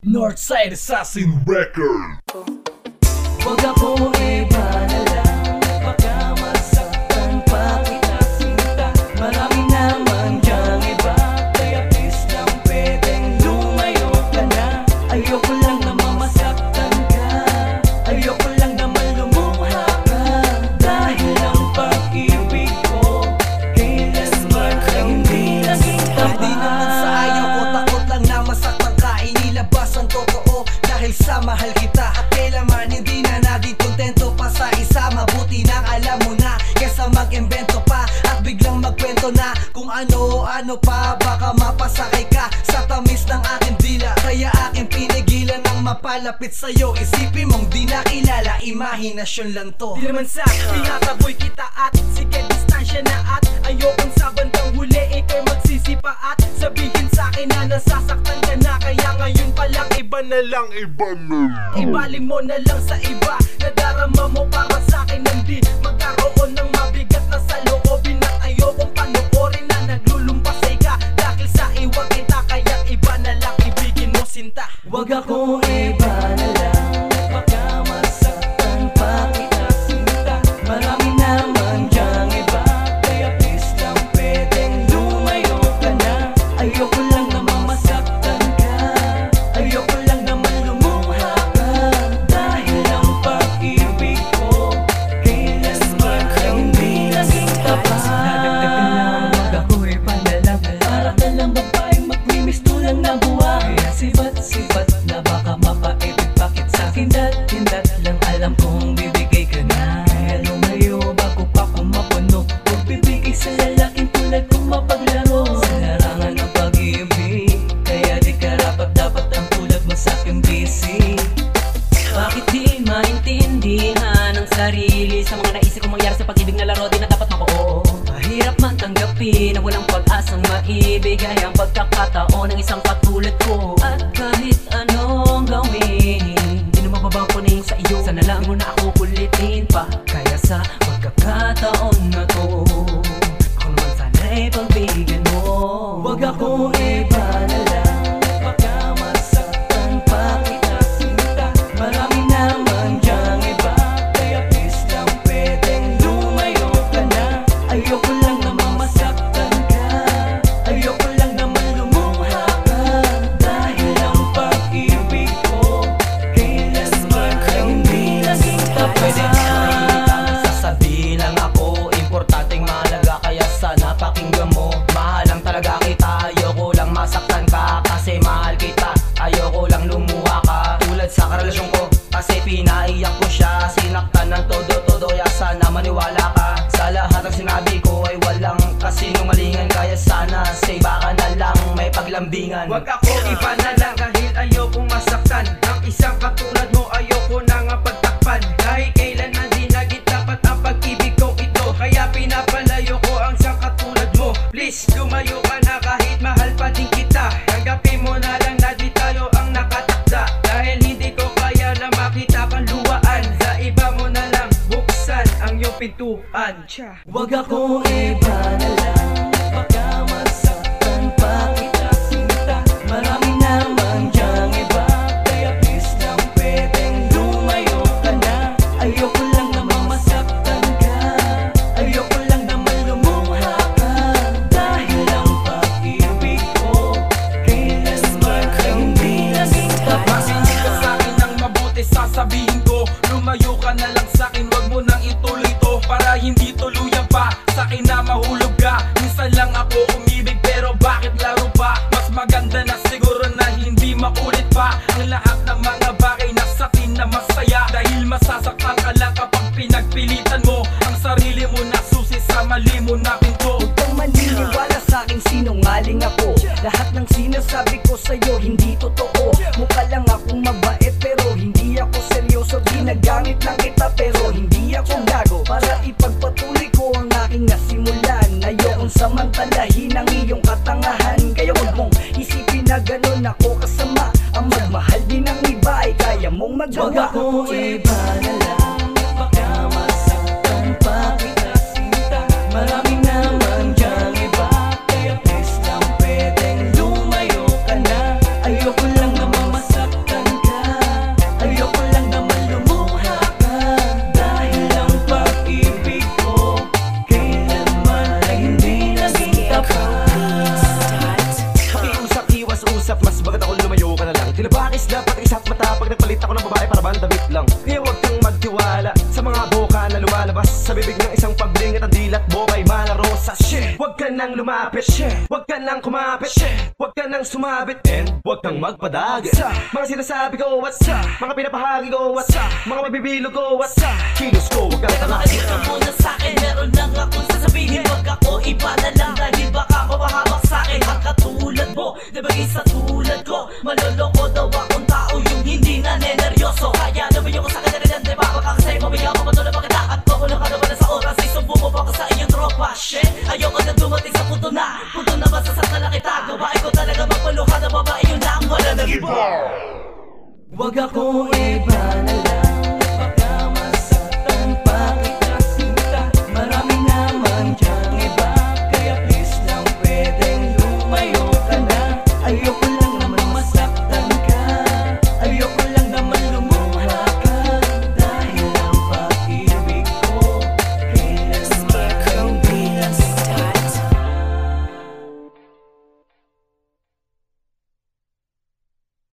Northside Assassin Record. Huwag ako iba na lang, baka masaktan pa kita sinta. Marami naman dyang iba, kaya please lang pwedeng lumayo ka na. Ayoko lang naman masaktan ka, ayoko lang naman lumuha ka. Dahil ang pag-ibig ko kailanman ay hindi naging tapat. Di naman sa ayaw ko, takot lang na masaktan ka. Inilabas ang totoo dahil sa mahal kita. At kailanman hindi na natin kontento pa sa isa. Mabuti nang alam mo na kesa mag-invento pa at biglang magkwento na kung ano-ano pa. Baka mapasakay ka sa tamis ng aking dila, kaya aking pinigilan ng mapalapit sa'yo. Isipin mong di nakilala, imahinasyon lang to. Di naman sa tinataboy kita at sige distansya na. At ayokong sa bandang huli ikay magsisipa at sabihin sa'kin na nasasaktan ka na. Kaya ngayon pa lang iba na lang, ibaling mo na lang sa iba. Nadarama mo para sa'kin hindi magkaroon ng mabigat na saloobin. At ayokong panoorin na naglulumpasay ka dahil sa iwag kita. Kaya iba na lang, ibigin mo sinta. Huwag ako iba na lang, baka masaktan pa kita sinta. Marami naman dyang iba, kaya please lang pwedeng lumayo ka na. Ayoko lang naman masaktan ka, ayoko lang naman lumuha ka. Dahil ang pag-ibig ko kailanman ay hindi naging tapat. Nadagdagan lang, huwag ako iba na lang, para ka lang babaeng magmimisto lang na buwan. Kaya sibat-sibat na baka mapaibig, bakit sa'kin dat-hindat lang alam kong bibigay ka na. Kaya lumayo bago pa kung mapuno, huwag bibigay sa lalaking tulad kong mapaglaro. Sa larangan ng pag-ibig, kaya di karapat dapat ang tulad mo sa'king busy. Bakit di maintindihan ang sarili sa mga naisip kong mangyari sa pag-ibig na laro di na dapat mabuo? Mahirap man tanggapin na walang pag-asang maibigay ang pagkakataon ng isang katulad ko. At kahit anong gawin, di na mababaw ko na yung sa iyo. Sana lang mo na ako kulitin pa, kaya sa pagkakataon na to ako naman sana'y pagbigyan mo. Huwag ako iba na lang, baka masaktan pa kita sinta. Marami naman dyang iba, kaya please lang pwedeng lumayo ka na. Ayoko lang naman masaktan ka, ayoko lang naman lumuha ka. Dahil ang pag-ibig ko kailanman ay hindi naging Pwede tapat. sasabihin lang ako, importanteng mahalaga, kaya sana pakinggan mo. Mahal lang talaga kita, ayoko lang masaktan ka. Kasi mahal kita, ayoko lang lumuha ka. Tulad sa karelasyon ko, kasi pinaiyak ko siya. Sinaktan ng todo-todo, kaya sana maniwala ka. Sa lahat ng sinabi ko ay walang kasinungalingan, kaya sana say baka na lang may paglambingan. Huwag ako iba na lang dahil ayokong masaktan. Ang isang katulad mo ayoko na nga pagtakpan. Dahil kailanman di naging tapat ang pag-ibig kong ito, kaya pinapalayo ko ang isang katulad mo. Please lumayo ka na kahit mahal pa din kita. Tanggapin mo na lang na di tayo ang nakatakda. Dahil hindi ko kaya na makita kang luwaan. Sa iba mo na lang buksan ang iyong pintuan. Huwag ako iba na lang, baka masaktan pa kita sinta. Marami naman dyang iba, kaya please lang pwedeng lumayo ka na. Ayoko lang naman masaktan ka, ayoko lang naman lumuha ka. Dahil ang pag-ibig ko kailanman ay hindi naging tapat. Makinig ka sa'kin ng mabuti, sasabihin ko. Lumayo ka na lang sa'kin, wag mo nang ituloy to, para hindi tuluyan pa sa'kin na mahulog ka. Minsan lang ako umibig pero bakit laro pa? Mas maganda na siguro na hindi makulit pa ang lahat ng mga bagay na sa'tin na masaya. Dahil masasaktan ka lang kapag pinagpilitan mo ang sarili mo na susi sa mali mo na pinto. Huwag kang maniniwala sa'king sinungaling ako. Lahat ng sinasabi ko sa'yo hindi totoo. Mukha lang akong mabait pero hindi ako seryoso. Ginagamit lang kita pero hindi ako gago. Para ipagpatuloy ko ang aking nasimulan. Ayokong samantalahin ang iyong katangahan. Kaya huwag mong isipin na ganun ako kasama. Ang magmahal din ng iba ay kaya mong Huwag magawa. ako iba na lang, baka masaktan pa kita sinta. Marami naman dyang iba, kaya please lang pwedeng lumayo ka na. Ayoko lang naman masaktan Tila bakis dapat isa't mata pag nagpalit ako ng babae para bang damit lang. Kaya huwag kang magtiwala sa mga boka na lumalabas sa bibig ng isang pagling at ang dilat bokay malarosas. Shit, huwag ka nang lumapit. Shit, huwag ka nang kumapit. Shit, huwag ka nang sumabit. And huwag kang magpadagit sa mga sinasabi ko. What's up? Mga pinapahagi ko. What's up? Mga mabibilo ko. What's up? Kilos ko, huwag kang tamasi. Pero muna sa'kin, meron lang akong sasabihin. Wag ako iba na lang dahil baka mapahamak sa'kin. Ang katulad mo, di ba isa tulad ko? Maloloko daw akong tao yung hindi na neneryoso. Kaya lumayo ko sa kanila di ba? Baka kasi mamaya mamatula makita. At kukulong ka naman na sa oras. Isumbo mo pa ko sa iyong tropa. Shit, ayoko na dumating sa punto na masasaktan na kita. Gawain ko talaga magpaluha na babae yun lang. Wala nang iba. Wag ako iba na lang